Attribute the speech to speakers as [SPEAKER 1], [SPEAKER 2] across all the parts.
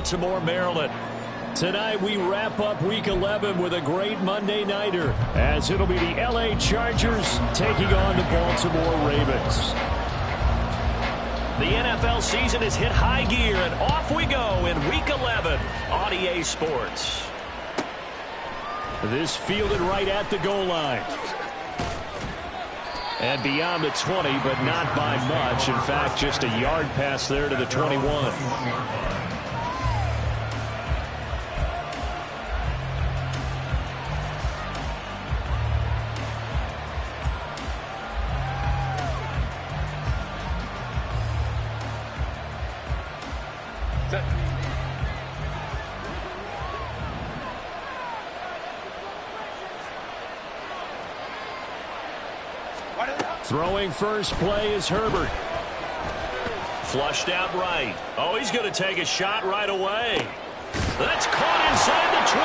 [SPEAKER 1] Baltimore, Maryland. Tonight we wrap up Week 11 with a great Monday nighter, as it'll be the LA Chargers taking on the Baltimore Ravens.
[SPEAKER 2] The NFL season has hit high gear, and off we go in Week 11 on EA Sports.
[SPEAKER 1] This fielded right at the goal line. And beyond the 20, but not by much. In fact, just a yard pass there to the 21. Throwing first play is Herbert.
[SPEAKER 2] Flushed out right. Oh, he's going to take a shot right away. That's caught inside the 20.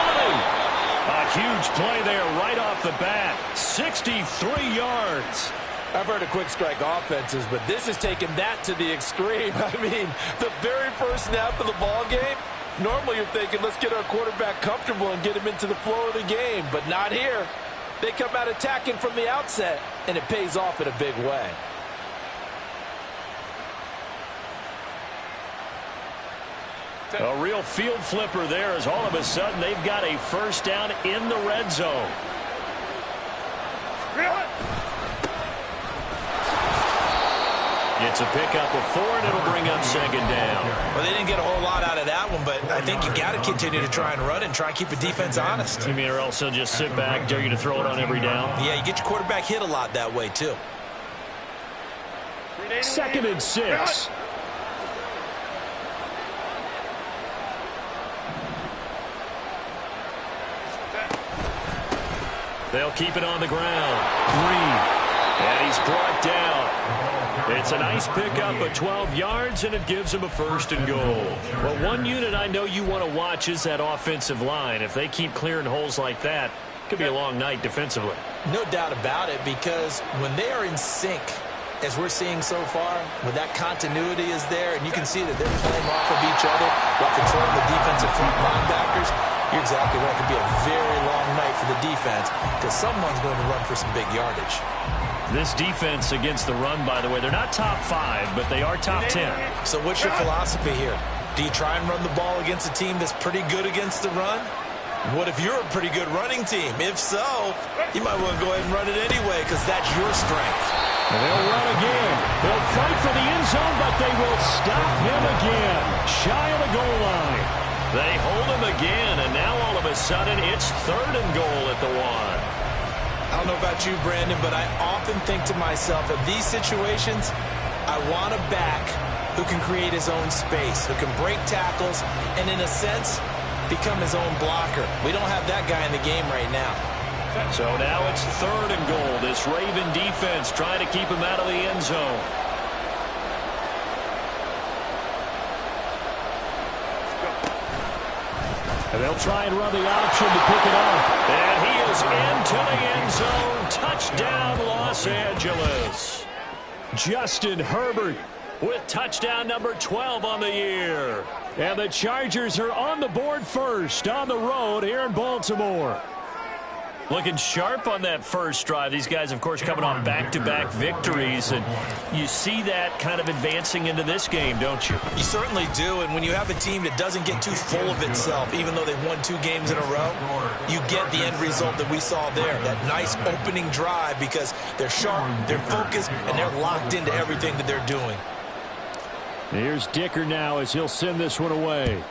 [SPEAKER 2] A huge play there right off the bat. 63 yards.
[SPEAKER 3] I've heard of quick strike offenses, but this has taken that to the extreme. I mean, the very first snap of the ball game, normally you're thinking, let's get our quarterback comfortable and get him into the flow of the game, but not here. They come out attacking from the outset, and it pays off in a big way.
[SPEAKER 1] A real field flipper there, as all of a sudden they've got a first down in the red zone. It's a pickup of 4, and it'll bring up second down.
[SPEAKER 4] Well, they didn't get a whole lot out of that one, but I think you got to continue to try and run and try and keep the defense honest.
[SPEAKER 1] You mean or else they'll just sit back, dare you to throw it on every down?
[SPEAKER 4] Yeah, you get your quarterback hit a lot that way, too.
[SPEAKER 1] 2nd and 6. They'll keep it on the ground. Green. And he's brought down. It's a nice pickup of 12 yards, and it gives him a 1st and goal. Well, one unit I know you want to watch is that offensive line. If they keep clearing holes like that, it could be a long night defensively.
[SPEAKER 4] No doubt about it, because when they are in sync, as we're seeing so far, when that continuity is there, and you can see that they're playing off of each other while controlling the defensive front linebackers, you're exactly right. It could be a very long night for the defense because someone's going to run for some big yardage.
[SPEAKER 1] This defense against the run, by the way, they're not top 5, but they are top 10.
[SPEAKER 4] So what's your philosophy here? Do you try and run the ball against a team that's pretty good against the run? What if you're a pretty good running team? If so, you might want to go ahead and run it anyway because that's your strength.
[SPEAKER 1] And they'll run again. They'll fight for the end zone, but they will stop him again. Shy of the goal line. They hold him again, and now all of a sudden it's 3rd and goal at the 1.
[SPEAKER 4] I don't know about you, Brandon, but I often think to myself, in these situations, I want a back who can create his own space, who can break tackles, and in a sense, become his own blocker. We don't have that guy in the game right now.
[SPEAKER 1] So now it's 3rd and goal. This Raven defense trying to keep him out of the end zone. And they'll try and run the option to pick it up. And he is into the end zone. Touchdown, Los Angeles. Justin Herbert with touchdown number 12 on the year. And the Chargers are on the board first on the road here in Baltimore. Looking sharp on that first drive. These guys, of course, coming off back-to-back victories. And you see that kind of advancing into this game, don't you?
[SPEAKER 4] You certainly do. And when you have a team that doesn't get too full of itself, even though they've won 2 games in a row, you get the end result that we saw there. That nice opening drive because they're sharp, they're focused, and they're locked into everything that they're doing.
[SPEAKER 1] Here's Dicker now as he'll send this one away.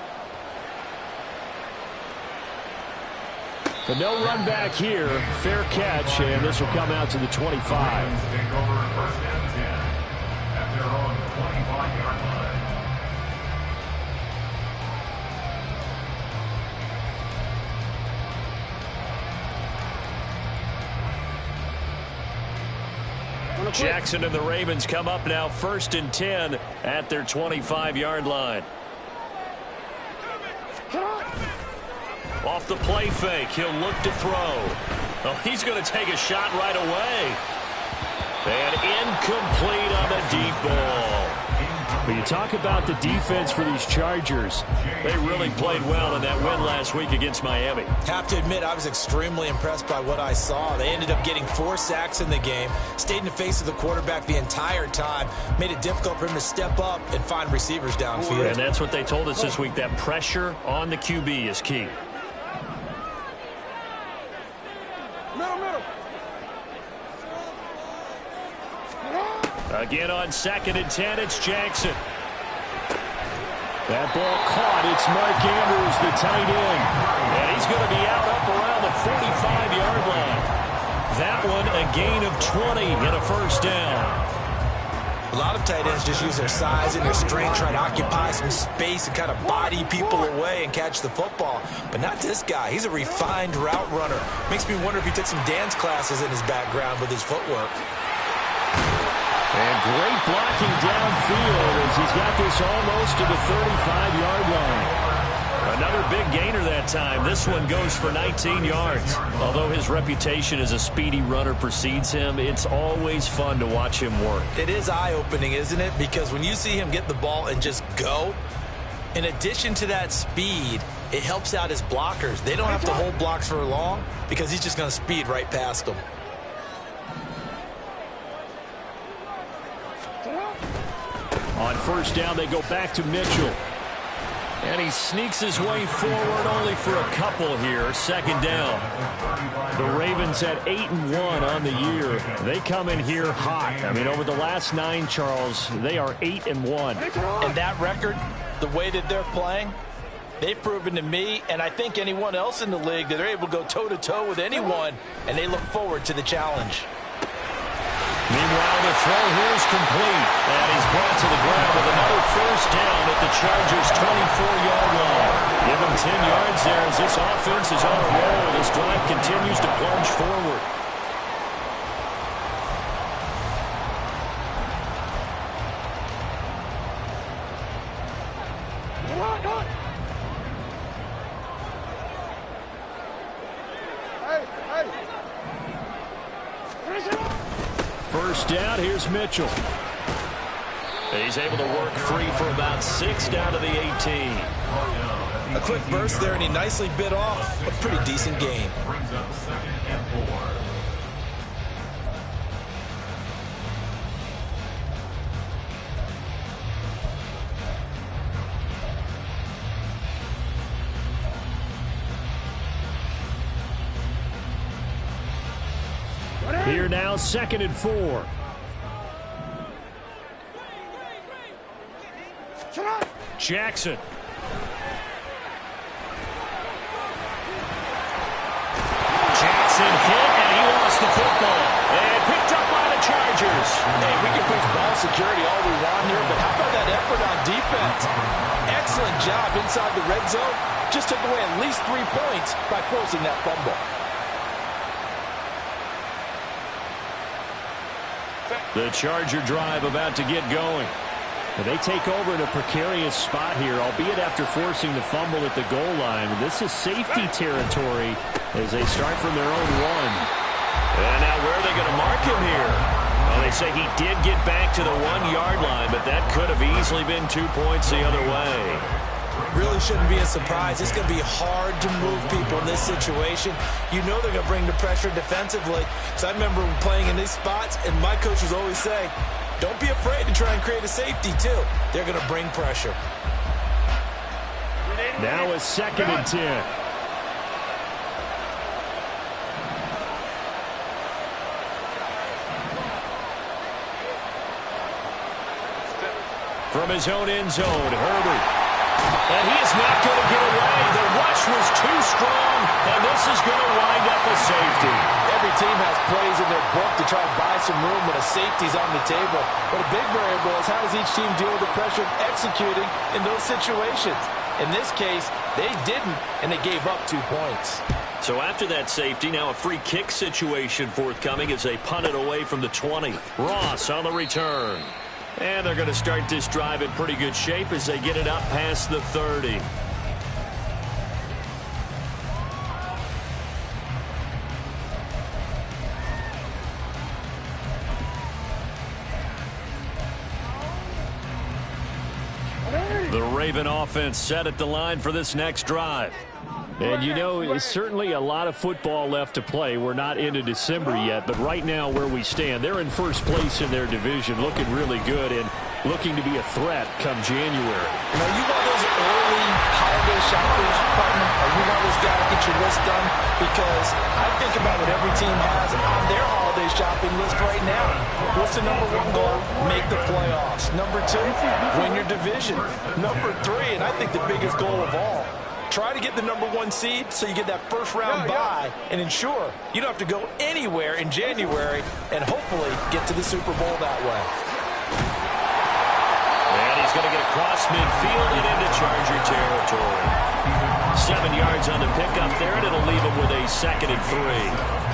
[SPEAKER 1] But no run back here. Fair catch, and this will come out to the 25. Jackson and the Ravens come up now 1st and 10 at their 25-yard line. Off the play fake, he'll look to throw. Oh, he's going to take a shot right away. And incomplete on the deep ball. When you talk about the defense for these Chargers,
[SPEAKER 2] They really played well in that win last week against Miami.
[SPEAKER 4] Have to admit, I was extremely impressed by what I saw. They ended up getting 4 sacks in the game, stayed in the face of the quarterback the entire time, made it difficult for him to step up and find receivers downfield.
[SPEAKER 2] And that's what they told us this week, that pressure on the QB is key. Again on 2nd and 10, it's Jackson.
[SPEAKER 1] that ball caught. It's Mark Andrews, the tight end.
[SPEAKER 2] And he's going to be out up around the 45-yard line. That one a gain of 20 and a first down.
[SPEAKER 4] A lot of tight ends just use their size and their strength, try to occupy some space and kind of body people away and catch the football. But not this guy. He's a refined route runner. Makes me wonder if he took some dance classes in his background with his footwork.
[SPEAKER 1] And great blocking downfield as he's got this almost to the 35-yard line.
[SPEAKER 2] Another big gainer that time. This one goes for 19 yards. Although his reputation as a speedy runner precedes him, it's always fun to watch him work.
[SPEAKER 4] It is eye-opening, isn't it? Because when you see him get the ball and just go, in addition to that speed, it helps out his blockers. They don't have to hold blocks for long because he's just going to speed right past them.
[SPEAKER 1] On first down, they go back to Mitchell.
[SPEAKER 2] And he sneaks his way forward only for a couple here. 2nd down.
[SPEAKER 1] The Ravens at 8-1 on the year. They come in here hot. I mean, over the last 9, Charles, they are 8-1.
[SPEAKER 3] And that record, the way that they're playing, they've proven to me, and I think anyone else in the league, that they're able to go toe-to-toe with anyone, and they look forward to the challenge.
[SPEAKER 2] Meanwhile, the throw here is complete. And he's brought to the ground with another first down at the Chargers' 24-yard line. Give him 10 yards there as this offense is on a roll. This drive continues to plunge forward.
[SPEAKER 1] First down, here's Mitchell.
[SPEAKER 2] He's able to work free for about 6 down to the 18.
[SPEAKER 4] A quick burst there, and he nicely bit off a pretty decent gain.
[SPEAKER 1] Here now, 2nd and 4.
[SPEAKER 2] Jackson. Jackson hit, and he lost the football. And picked up by the Chargers.
[SPEAKER 3] Hey, we can preach ball security all we want here, but how about that effort on defense? Excellent job inside the red zone. Just took away at least 3 points by forcing that fumble.
[SPEAKER 2] The Charger drive about to get going.
[SPEAKER 1] They take over in a precarious spot here, albeit after forcing the fumble at the goal line. This is safety territory as they start from their own 1.
[SPEAKER 2] And now where are they going to mark him here? Well, they say he did get back to the 1-yard line, but that could have easily been 2 points the other way.
[SPEAKER 4] Really shouldn't be a surprise. It's going to be hard to move people in this situation. You know they're going to bring the pressure defensively. So I remember playing in these spots, and my coach was always saying, don't be afraid to try and create a safety, too. They're going to bring pressure.
[SPEAKER 1] Now a 2nd and 10.
[SPEAKER 2] From his own end zone, Herbert. And he is not going to get away. The rush was too strong, and this is going to wind up a safety.
[SPEAKER 3] Every team has plays in their book to try and buy some room when a safety's on the table. But a big variable is how does each team deal with the pressure of executing in those situations. In this case, they didn't, and they gave up 2 points.
[SPEAKER 2] So after that safety, now a free kick situation forthcoming as they punt it away from the 20. Ross on the return. And they're going to start this drive in pretty good shape as they get it up past the 30. Raven offense set at the line for this next drive.
[SPEAKER 1] And, you know, it's certainly a lot of football left to play. We're not into December yet, but right now where we stand, they're in first place in their division, looking really good and looking to be a threat come January.
[SPEAKER 4] You know, you want those early holiday shoppers, partner? Are you one of those guys get your list done? Because I think about what every team has on their holiday shopping list right now. What's the number one goal? Make the playoffs. Number two, win your division. Number three, and I think the biggest goal of all, try to get the number one seed so you get that first round bye and ensure you don't have to go anywhere in January and hopefully get to the Super Bowl that way.
[SPEAKER 2] And he's going to get across midfield and into Charger territory. 7 yards on the pickup there, and it'll leave him with a 2nd and 3.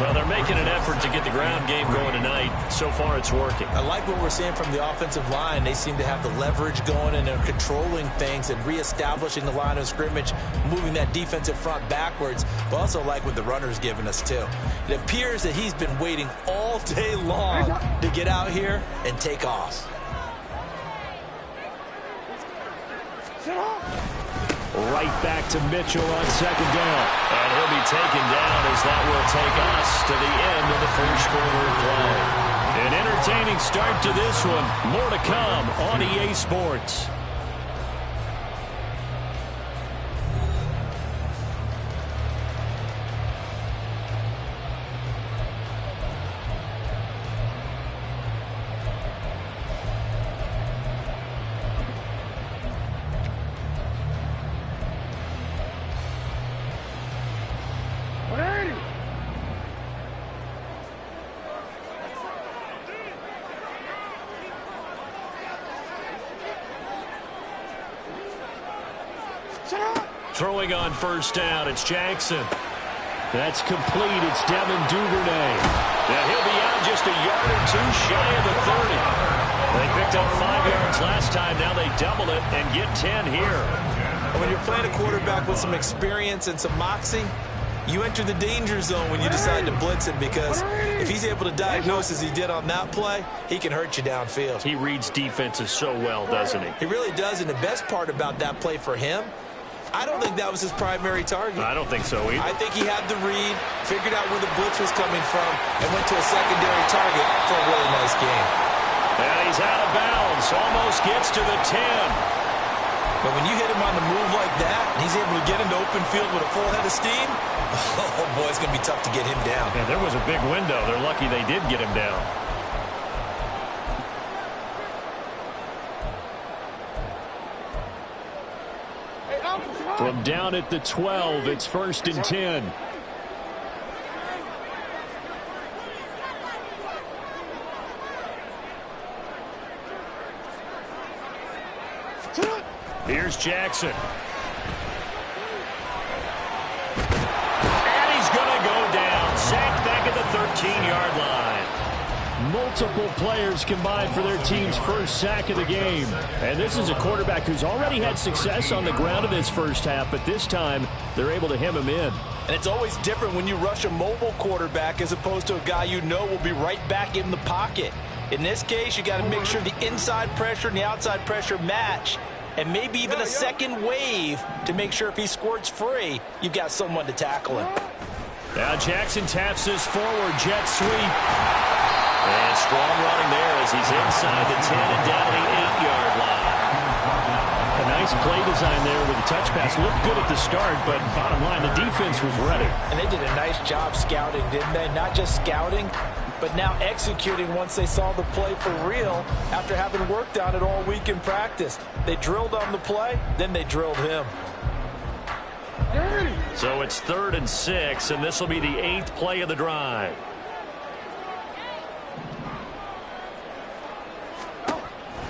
[SPEAKER 2] Well, they're making an effort to get the ground game going tonight. So far, it's working.
[SPEAKER 4] I like what we're seeing from the offensive line. They seem to have the leverage going, and they're controlling things and reestablishing the line of scrimmage, moving that defensive front backwards. But also like what the runner's giving us, too. It appears that he's been waiting all day long to get out here and take off.
[SPEAKER 1] Right back to Mitchell on 2nd down.
[SPEAKER 2] And he'll be taken down as that will take us to the end of the first quarter of play. An entertaining start to this one. More to come on EA Sports. Throwing on 1st down, it's Jackson.
[SPEAKER 1] That's complete. It's Devin Duvernay.
[SPEAKER 2] And he'll be out just a yard or two shy of the 30. They picked up 5 yards last time. Now they double it and get 10 here.
[SPEAKER 4] When you're playing a quarterback with some experience and some moxie, you enter the danger zone when you decide to blitz him, because if he's able to diagnose as he did on that play, he can hurt you downfield.
[SPEAKER 2] He reads defenses so well, doesn't he?
[SPEAKER 4] He really does, and the best part about that play for him, I don't think that was his primary target.
[SPEAKER 2] I don't think so either.
[SPEAKER 4] I think he had the read, figured out where the blitz was coming from, and went to a secondary target for a really nice game.
[SPEAKER 2] And he's out of bounds, almost gets to the 10.
[SPEAKER 4] But when you hit him on the move like that, and he's able to get into open field with a full head of steam, oh boy, it's going to be tough to get him down.
[SPEAKER 2] Yeah, there was a big window. They're lucky they did get him down.
[SPEAKER 1] From down at the 12, it's 1st and 10.
[SPEAKER 2] Here's Jackson. And he's going to go down. Sacked back at the 13-yard line.
[SPEAKER 1] Multiple players combined for their team's first sack of the game. And this is a quarterback who's already had success on the ground in this first half, but this time they're able to hem him in.
[SPEAKER 4] And it's always different when you rush a mobile quarterback as opposed to a guy you know will be right back in the pocket. In this case, you got to make sure the inside pressure and the outside pressure match, and maybe even a second wave to make sure if he squirts free, you've got someone to tackle him.
[SPEAKER 2] Now Jackson taps his forward jet sweep. And strong running there as he's inside the 10 and down the 8-yard line.
[SPEAKER 1] A nice play design there with a touch pass. Looked good at the start, but bottom line, the defense was ready.
[SPEAKER 4] And they did a nice job scouting, didn't they? Not just scouting, but now executing once they saw the play for real after having worked on it all week in practice. They drilled on the play, then they drilled him.
[SPEAKER 2] So it's 3rd and 6, and this will be the 8th play of the drive.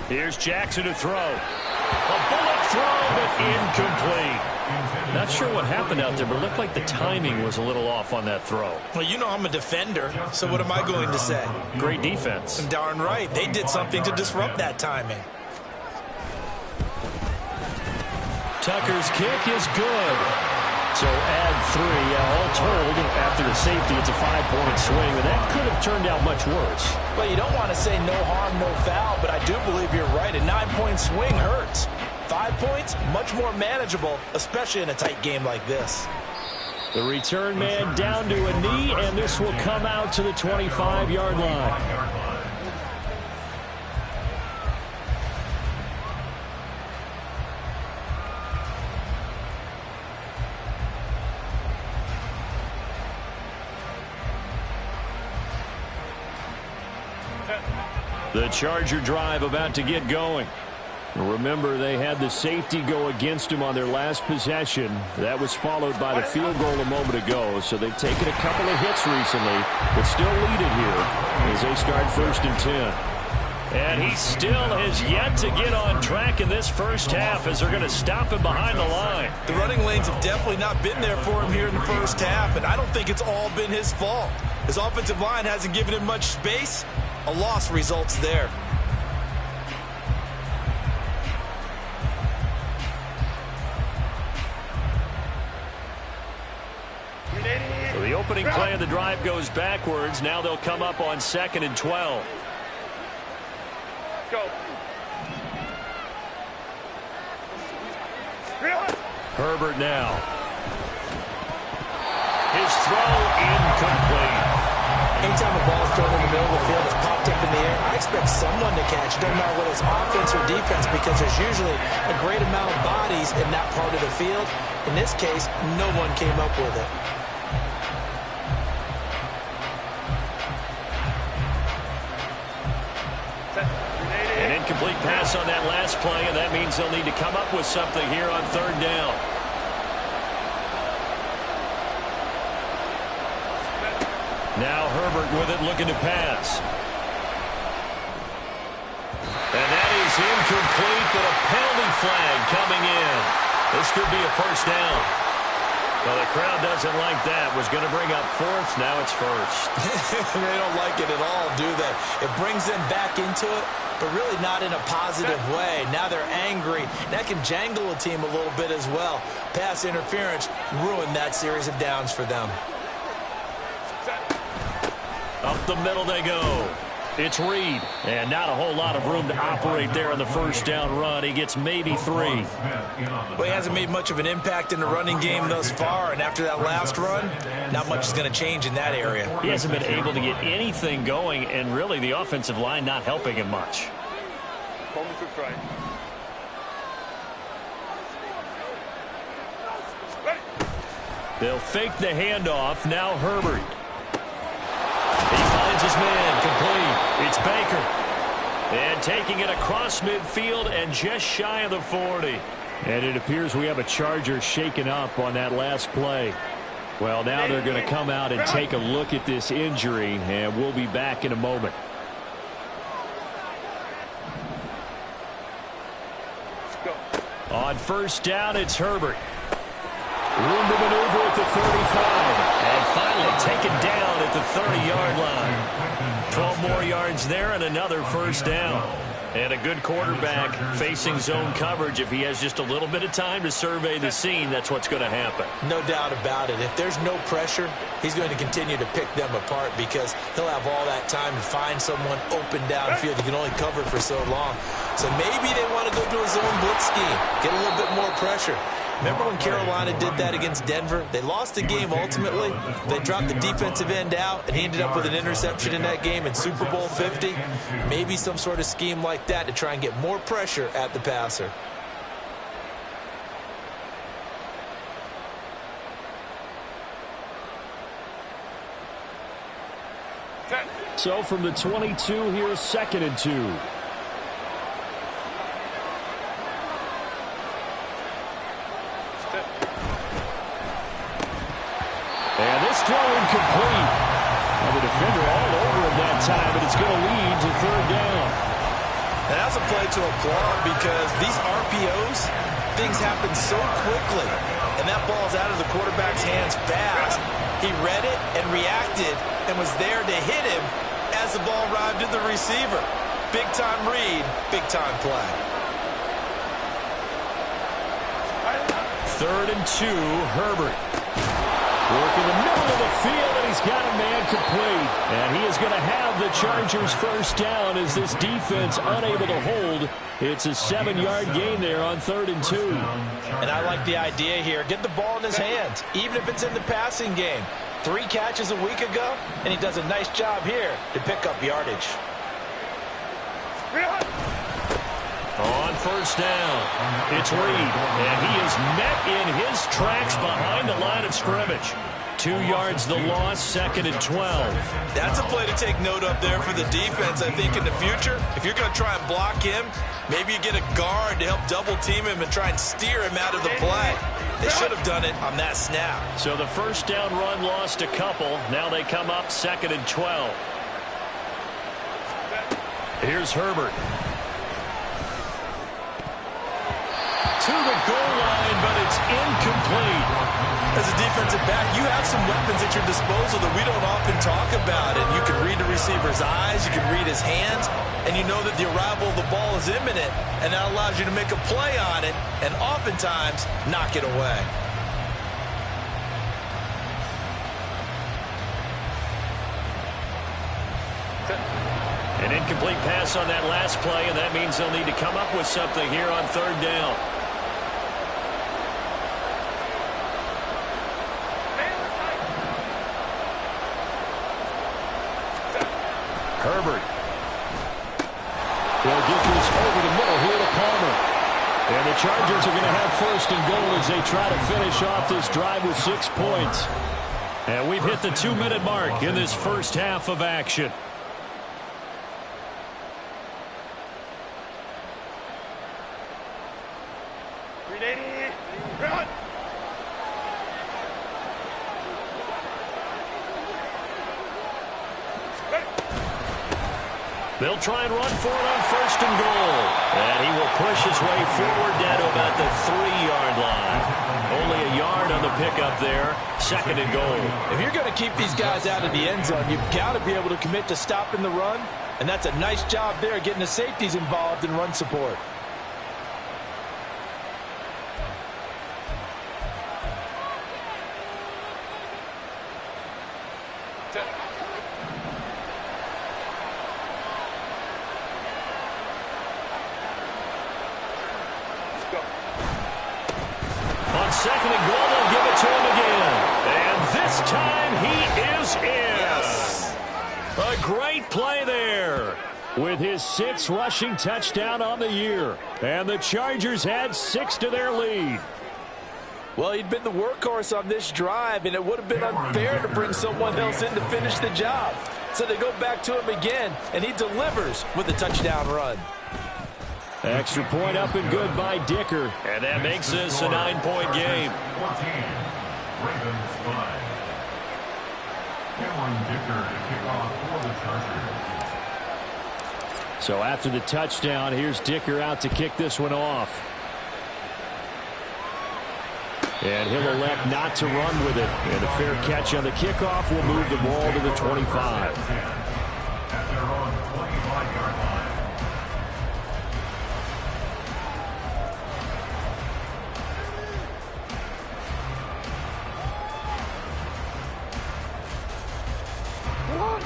[SPEAKER 2] Here's Jackson to throw. A bullet throw, but incomplete. Not sure what happened out there, but it looked like the timing was a little off on that throw.
[SPEAKER 4] Well, you know I'm a defender, so what am I going to say?
[SPEAKER 2] Great defense.
[SPEAKER 4] Darn right. They did something to disrupt that timing.
[SPEAKER 1] Tucker's kick is good. So add 3. All told, after the safety, it's a 5-point swing, and that could have turned out much worse.
[SPEAKER 4] Well, you don't want to say no harm, no foul, but I do believe you're right. A 9-point swing hurts. 5 points, much more manageable, especially in a tight game like this.
[SPEAKER 1] The return man down to a knee, and this will come out to the 25-yard line. The Charger drive about to get going. Remember, they had the safety go against them on their last possession. That was followed by the field goal a moment ago. So they've taken a couple of hits recently, but still lead it here as they start 1st and 10.
[SPEAKER 2] And he still has yet to get on track in this first half as they're going to stop him behind the line.
[SPEAKER 4] The running lanes have definitely not been there for him here in the first half, and I don't think it's all been his fault. His offensive line hasn't given him much space. A loss results there.
[SPEAKER 2] So the opening play of the drive goes backwards. Now they'll come up on 2nd and 12.
[SPEAKER 5] Go.
[SPEAKER 2] Herbert now. His throw incomplete.
[SPEAKER 4] Anytime a ball is thrown in the middle of the field, it's popped up in the air, I expect someone to catch it, no matter whether it's offense or defense, because there's usually a great amount of bodies in that part of the field. In this case, no one came up with it.
[SPEAKER 2] An incomplete pass on that last play, and that means they'll need to come up with something here on 3rd down. Now Herbert with it, looking to pass. And that is incomplete, but a penalty flag coming in. This could be a 1st down. Well, the crowd doesn't like that. Was going to bring up 4th. Now it's 1st.
[SPEAKER 4] They don't like it at all, do they? It brings them back into it, but really not in a positive way. Now they're angry. That can jangle a team a little bit as well. Pass interference ruined that series of downs for them.
[SPEAKER 2] Up the middle they go. It's Reed. And not a whole lot of room to operate there on the 1st down run. He gets maybe 3.
[SPEAKER 4] Well, he hasn't made much of an impact in the running game thus far, and after that last run, not much is going to change in that area.
[SPEAKER 2] He hasn't been able to get anything going, and really the offensive line not helping him much. They'll fake the handoff. Now Herbert. He finds his man, complete. It's Baker. And taking it across midfield and just shy of the 40.
[SPEAKER 1] And it appears we have a Charger shaken up on that last play. Well, now they're going to come out and take a look at this injury, and we'll be back in a moment.
[SPEAKER 2] On 1st down, it's Herbert. Room to maneuver at the 35. And finally taken down at the 30-yard line. 12 more yards there and another 1st down. And a good quarterback facing zone coverage. If he has just a little bit of time to survey the scene, that's what's going to happen.
[SPEAKER 4] No doubt about it. If there's no pressure, he's going to continue to pick them apart because he'll have all that time to find someone open downfield. He can only cover for so long. So maybe they want to go to a zone blitz scheme, get a little bit more pressure. Remember when Carolina did that against Denver? They lost the game ultimately. They dropped the defensive end out, and he ended up with an interception in that game in Super Bowl 50. Maybe some sort of scheme like that to try and get more pressure at the passer.
[SPEAKER 1] So from the 22, here's 2nd and 2. And this throw incomplete. Well, the defender all over him that time, but it's going to lead to 3rd down.
[SPEAKER 4] And that's a play to applaud because these RPOs, things happen so quickly. And that ball's out of the quarterback's hands fast. He read it and reacted and was there to hit him as the ball arrived at the receiver. Big-time read, big-time play.
[SPEAKER 2] 3rd and 2, Herbert.
[SPEAKER 1] Working the middle of the field, and he's got a man complete. And he is going to have the Chargers first down as this defense unable to hold. It's a 7-yard gain there on 3rd and 2.
[SPEAKER 4] And I like the idea here. Get the ball in his hands, even if it's in the passing game. 3 catches a week ago, and he does a nice job here to pick up yardage.
[SPEAKER 2] On first down, it's Reed, and he is met in his tracks behind the line of scrimmage. 2 yards the loss, 2nd and 12.
[SPEAKER 4] That's a play to take note of there for the defense, I think, in the future. If you're going to try and block him, maybe you get a guard to help double-team him and try and steer him out of the play. They should have done it on that snap.
[SPEAKER 2] So the first down run lost a couple. Now they come up 2nd and 12. Here's Herbert. To the goal line, but it's incomplete.
[SPEAKER 4] As a defensive back, you have some weapons at your disposal that we don't often talk about. And you can read the receiver's eyes, you can read his hands, and you know that the arrival of the ball is imminent, and that allows you to make a play on it and oftentimes knock it away.
[SPEAKER 2] An incomplete pass on that last play, and that means they'll need to come up with something here on 3rd down. Herbert.
[SPEAKER 1] They'll get this over the middle here to Palmer. And the Chargers are going to have 1st and goal as they try to finish off this drive with 6 points.
[SPEAKER 2] And we've hit the 2-minute mark in this first half of action. They'll try and run for it on 1st and goal. And he will push his way forward down to about the 3-yard line. Only a yard on the pickup there. 2nd and goal.
[SPEAKER 4] If you're going to keep these guys out of the end zone, you've got to be able to commit to stopping the run. And that's a nice job there, getting the safeties involved in run support.
[SPEAKER 2] On 2nd and goal, they'll give it to him again. And this time he is in. Yes. A great play there.
[SPEAKER 1] With his 6th rushing touchdown on the year. And the Chargers add 6 to their lead.
[SPEAKER 4] Well, he'd been the workhorse on this drive, and it would have been unfair to bring someone else in to finish the job. So they go back to him again, and he delivers with a touchdown run.
[SPEAKER 1] Extra point up and good by Dicker.
[SPEAKER 2] And that makes this a 9-point game.
[SPEAKER 1] So after the touchdown, here's Dicker out to kick this one off. And he'll elect not to run with it. And a fair catch on the kickoff will move the ball to the 25.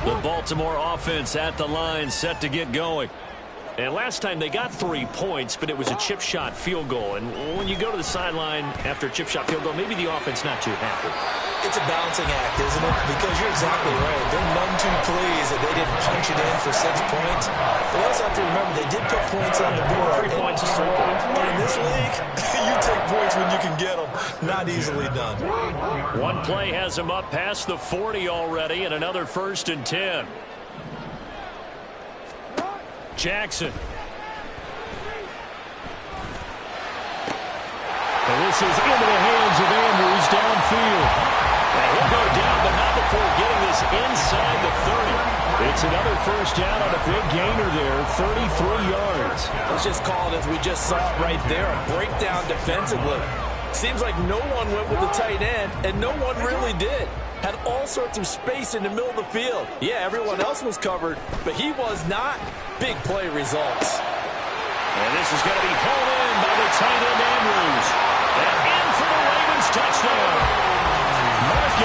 [SPEAKER 2] The Baltimore offense at the line, set to get going. And last time they got 3 points, but it was a chip shot field goal. And when you go to the sideline after a chip shot field goal, maybe the offense not too happy.
[SPEAKER 4] It's a balancing act, isn't it? Because you're exactly right. They're none too pleased that they didn't punch it in for 6 points. They also have to remember they did put points on the board.
[SPEAKER 2] 3 points is 3 points.
[SPEAKER 4] And in this league, you take points when you can get them. Not easily done.
[SPEAKER 2] One play has him up past the 40 already, and another 1st and 10. Jackson.
[SPEAKER 1] And this is into the hands of Andrews downfield.
[SPEAKER 2] And he'll go down, but not before getting this inside the 30.
[SPEAKER 1] It's another 1st down on a big gainer there, 33 yards.
[SPEAKER 4] Let's just call it as we just saw it right there, a breakdown defensively. Seems like no one went with the tight end, and no one really did. Had all sorts of space in the middle of the field. Yeah, everyone else was covered, but he was not. Big play results.
[SPEAKER 2] And this is going to be pulled in by the tight end Andrews. And in for the Ravens touchdown.
[SPEAKER 1] Mark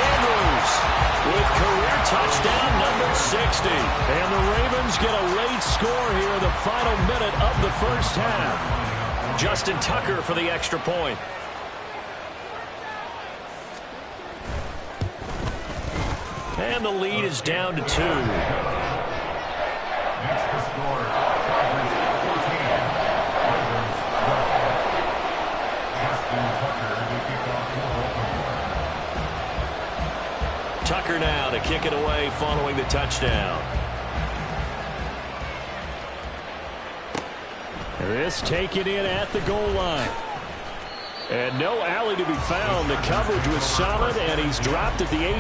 [SPEAKER 1] 60. And the Ravens get a late score here in the final minute of the first half.
[SPEAKER 2] Justin Tucker for the extra point. And the lead is down to 2. Tucker now to kick it away following the touchdown.
[SPEAKER 1] This taken in at the goal line. And no alley to be found. The coverage was solid, and he's dropped at the 18.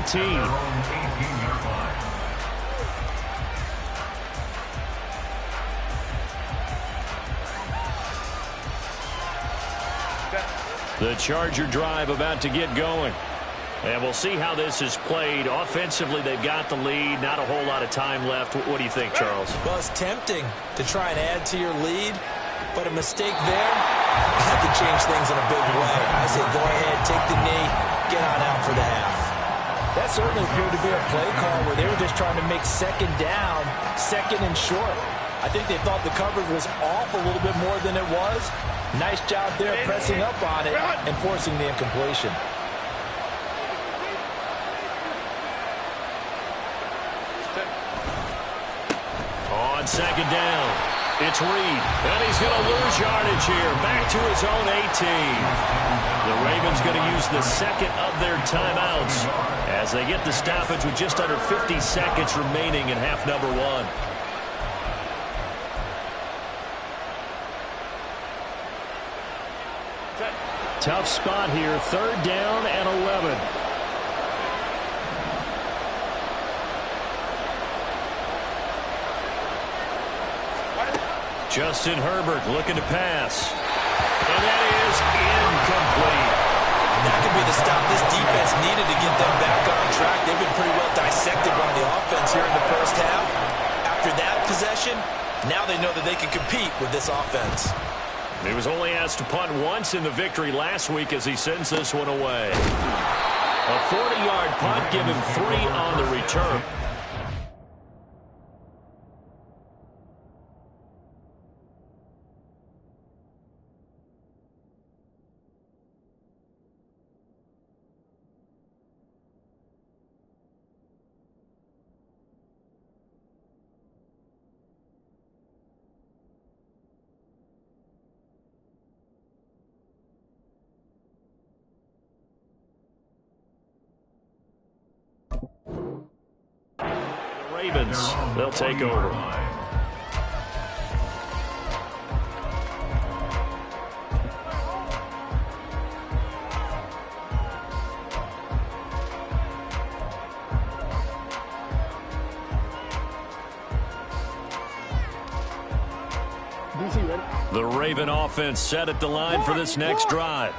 [SPEAKER 1] The Charger drive about to get going. And we'll see how this is played. Offensively, they've got the lead. Not a whole lot of time left. What do you think, Charles?
[SPEAKER 4] Well, it's tempting to try and add to your lead, but a mistake there had to change things in a big way. I say go ahead, take the knee, get on out for the half.
[SPEAKER 3] That certainly appeared to be a play call where they were just trying to make second down, second and short. I think they thought the coverage was off a little bit more than it was. Nice job there pressing up on it and forcing the incompletion.
[SPEAKER 2] On second down, it's Reed, and he's going to lose yardage here, back to his own 18. The Ravens going to use the second of their timeouts as they get the stoppage with just under 50 seconds remaining in half number 1.
[SPEAKER 1] Tough spot here, 3rd down and 11.
[SPEAKER 2] Justin Herbert looking to pass. And that is incomplete.
[SPEAKER 4] That could be the stop this defense needed to get them back on track. They've been pretty well dissected by the offense here in the first half. After that possession, now they know that they can compete with this offense.
[SPEAKER 2] He was only asked to punt once in the victory last week as he sends this one away. A 40-yard punt, give him 3 on the return. Ravens, they'll take over. The Raven offense set at the line for this next drive.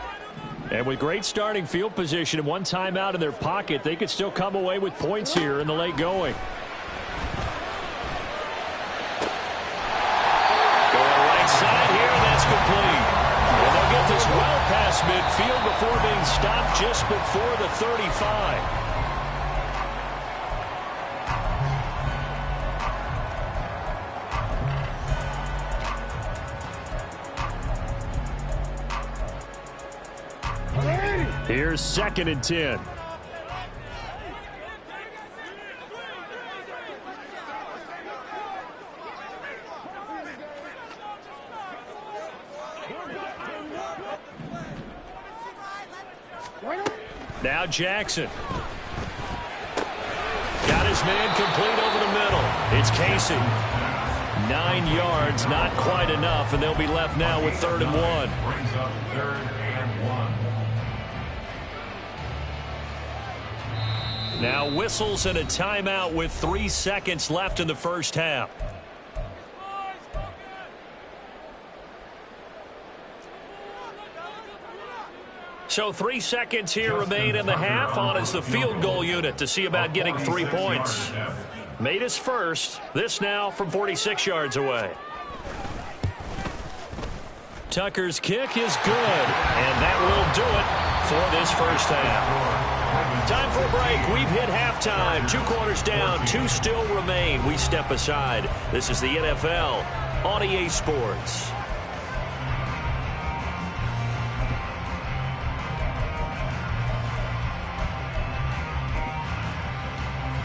[SPEAKER 2] And with great starting field position and one timeout in their pocket, they could still come away with points here in the late going. Side here, that's complete. And they'll get this well past midfield before being stopped just before the 35. Here's 2nd and 10. Now Jackson. Got his man complete over the middle. It's Casey. 9 yards, not quite enough, and they'll be left now with 3rd and 1.
[SPEAKER 5] Brings up 3rd and 1.
[SPEAKER 2] Now whistles and a timeout with 3 seconds left in the first half. So 3 seconds here remain in the half. On is the field goal unit to see about getting 3 points. Made his first. This now from 46 yards away. Tucker's kick is good, and that will do it
[SPEAKER 1] for this first half. Time for a break. We've hit halftime. 2 quarters down, 2 still remain. We step aside. This is the NFL on EA Sports.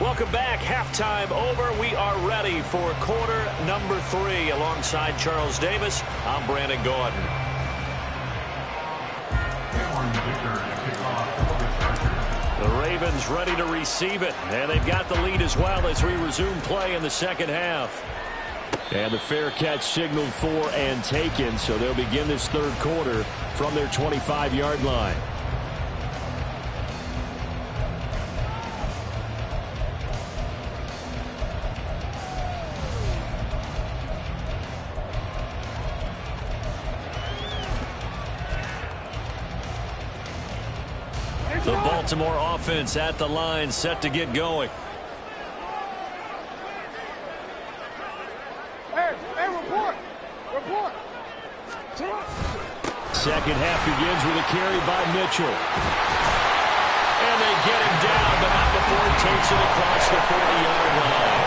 [SPEAKER 1] Welcome back. Halftime over. We are ready for quarter number 3. Alongside Charles Davis, I'm Brandon Gordon. The Ravens ready to receive it, and they've got the lead as well as we resume play in the second half. And the fair catch signaled for and taken, so they'll begin this third quarter from their 25-yard line. The Baltimore offense at the line, set to get going.
[SPEAKER 6] Report.
[SPEAKER 1] Second half begins with a carry by Mitchell. And they get him down, but not before he takes it across the 40-yard line.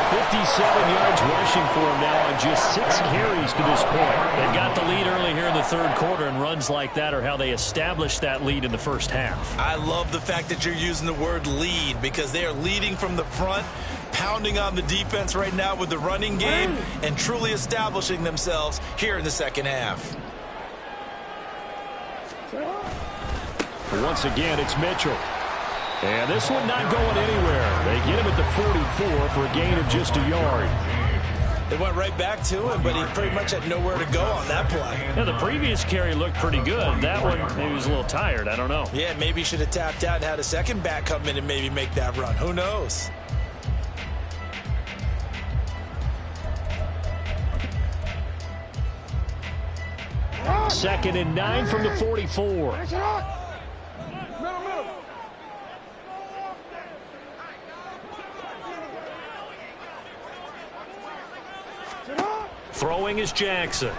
[SPEAKER 1] 57 yards rushing for him now on just 6 carries to this point. They've got the lead early here in the third quarter, and runs like that are how they established that lead in the first half.
[SPEAKER 4] I love the fact that you're using the word lead, because they are leading from the front, pounding on the defense right now with the running game, and truly establishing themselves here in the second half.
[SPEAKER 1] Once again, it's Mitchell. And this one not going anywhere. They get him at the 44 for a gain of just a yard.
[SPEAKER 4] They went right back to him, but he pretty much had nowhere to go on that play.
[SPEAKER 1] Yeah, the previous carry looked pretty good. That one, maybe he was a little tired. I don't know.
[SPEAKER 4] Yeah, maybe he should have tapped out and had a second back come in and maybe make that run. Who knows?
[SPEAKER 1] Second and 9 from the 44. Throwing is Jackson.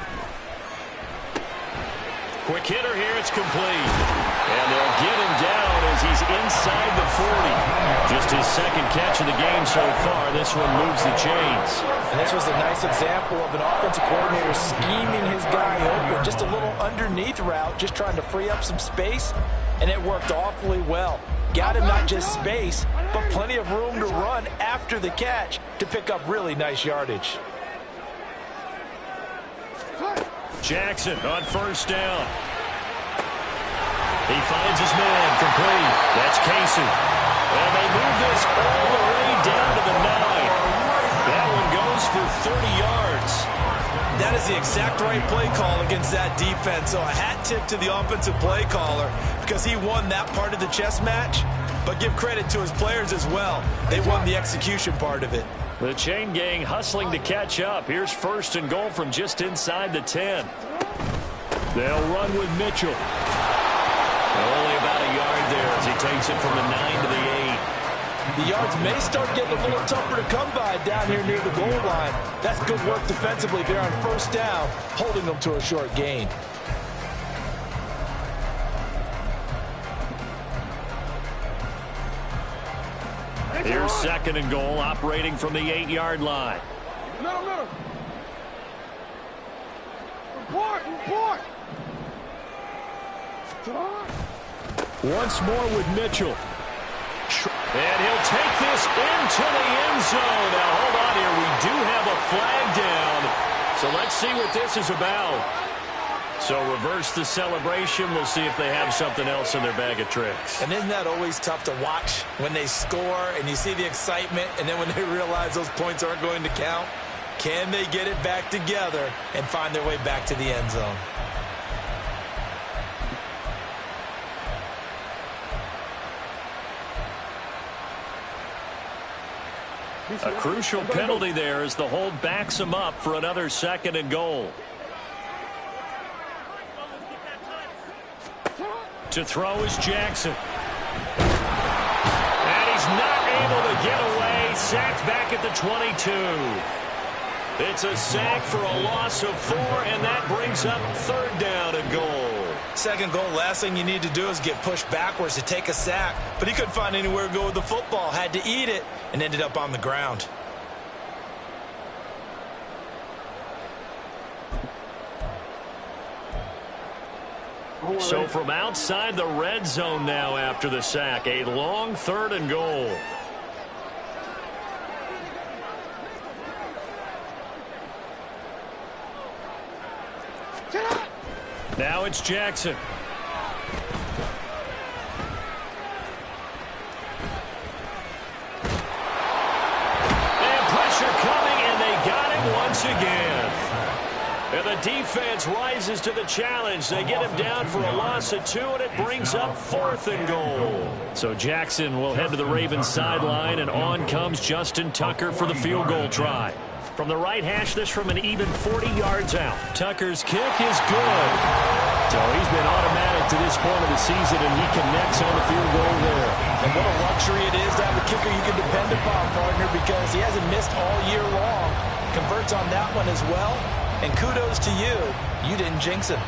[SPEAKER 1] Quick hitter here, it's complete. And they'll get him down as he's inside the 40. Just his second catch of the game so far. This one moves the chains.
[SPEAKER 4] And this was a nice example of an offensive coordinator scheming his guy open. Just a little underneath route, just trying to free up some space. And it worked awfully well. Got him not just space, but plenty of room to run after the catch to pick up really nice yardage.
[SPEAKER 1] Jackson on first down. He finds his man, complete. That's Casey. And they move this all the way down to the 9. That one goes for 30 yards.
[SPEAKER 4] That is the exact right play call against that defense. So a hat tip to the offensive play caller, because he won that part of the chess match. But give credit to his players as well. They won the execution part of it.
[SPEAKER 1] The chain gang hustling to catch up. Here's 1st and goal from just inside the 10. They'll run with Mitchell. Only about a yard there as he takes it from the 9 to the 8.
[SPEAKER 4] The yards may start getting a little tougher to come by down here near the goal line. That's good work defensively there on first down, holding them to a short gain.
[SPEAKER 1] Here's 2nd and goal, operating from the 8-yard line.
[SPEAKER 6] Middle. Report.
[SPEAKER 1] Once more with Mitchell. And he'll take this into the end zone. Now, hold on here. We do have a flag down. So let's see what this is about. So reverse the celebration. We'll see if they have something else in their bag of tricks.
[SPEAKER 4] And isn't that always tough to watch when they score and you see the excitement, and then when they realize those points aren't going to count? Can they get it back together and find their way back to the end zone?
[SPEAKER 1] A crucial penalty there as the hold backs him up for another 2nd and goal. To throw is Jackson. And he's not able to get away. Sacked back at the 22. It's a sack for a loss of 4, and that brings up 3rd down and goal.
[SPEAKER 4] Second goal, last thing you need to do is get pushed backwards to take a sack. But he couldn't find anywhere to go with the football. Had to eat it and ended up on the ground.
[SPEAKER 1] So from outside the red zone now after the sack, a long 3rd and goal. Now it's Jackson. And pressure coming, and they got him once again. And the defense rises to the challenge. They get him down for a loss of 2, and it brings up 4th and goal. So Jackson will head to the Ravens sideline, and on comes Justin Tucker for the field goal try. From the right hash, this from an even 40 yards out. Tucker's kick is good. So he's been automatic to this point of the season, and he connects on the field goal there.
[SPEAKER 4] And what a luxury it is to have a kicker you can depend upon, partner, because he hasn't missed all year long. Converts on that one as well. And kudos to you. You didn't jinx him.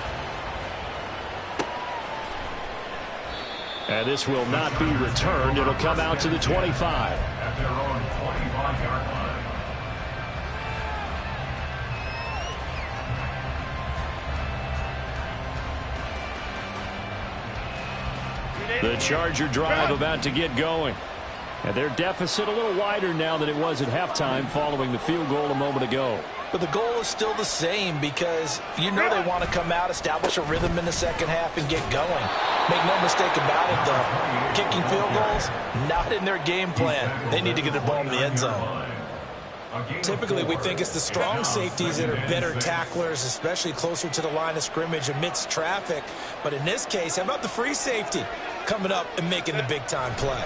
[SPEAKER 1] And this will not be returned. It'll come out to the 25.
[SPEAKER 5] At their own 25-yard line.
[SPEAKER 1] The Charger drive about to get going. And their deficit a little wider now than it was at halftime following the field goal a moment ago.
[SPEAKER 4] But the goal is still the same because you know they want to come out, establish a rhythm in the second half, and get going. Make no mistake about it, though. Kicking field goals, not in their game plan. They need to get the ball in the end zone. Typically, we think it's the strong safeties that are better tacklers, especially closer to the line of scrimmage amidst traffic. But in this case, how about the free safety coming up and making the big-time play?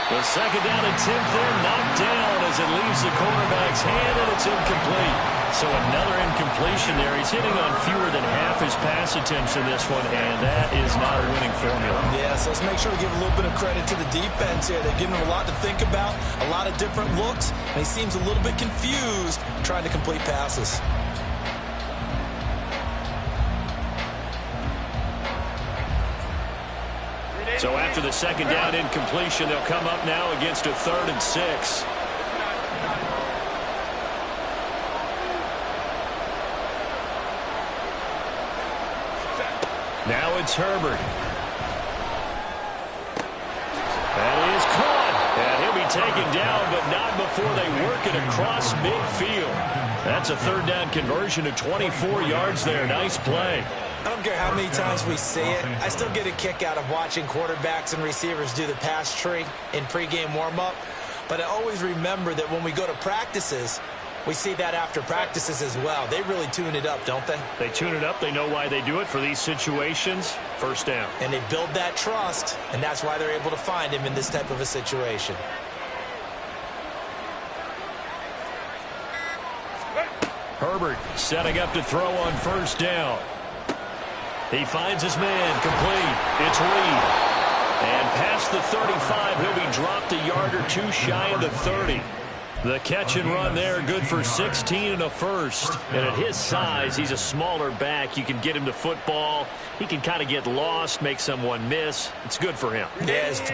[SPEAKER 1] The second down attempt there, knocked down as it leaves the cornerback's hand, and it's incomplete. So another incompletion there. He's hitting on fewer than half his pass attempts in this one, and that is not a winning formula.
[SPEAKER 4] Yeah, so let's make sure we give a little bit of credit to the defense here. They've given him a lot to think about, a lot of different looks, and he seems a little bit confused trying to complete passes.
[SPEAKER 1] So after the second down incompletion, they'll come up now against a 3rd and 6. Now it's Herbert. That is caught. And he'll be taken down, but not before they work it across midfield. That's a 3rd down conversion of 24 yards there. Nice play.
[SPEAKER 4] I don't care how many times we say it, I still get a kick out of watching quarterbacks and receivers do the pass tree in pregame warm-up. But I always remember that when we go to practices, we see that after practices as well. They really tune it up, don't they?
[SPEAKER 1] They tune it up. They know why they do it for these situations. 1st down.
[SPEAKER 4] And they build that trust, and that's why they're able to find him in this type of a situation.
[SPEAKER 1] Herbert setting up to throw on 1st down. He finds his man, complete. It's Reed. And past the 35, he'll be dropped a yard or two shy of the 30. The catch and run there, good for 16 and a first. And at his size, he's a smaller back. You can get him to football. He can kind of get lost, make someone miss. It's good for him.
[SPEAKER 4] Yes.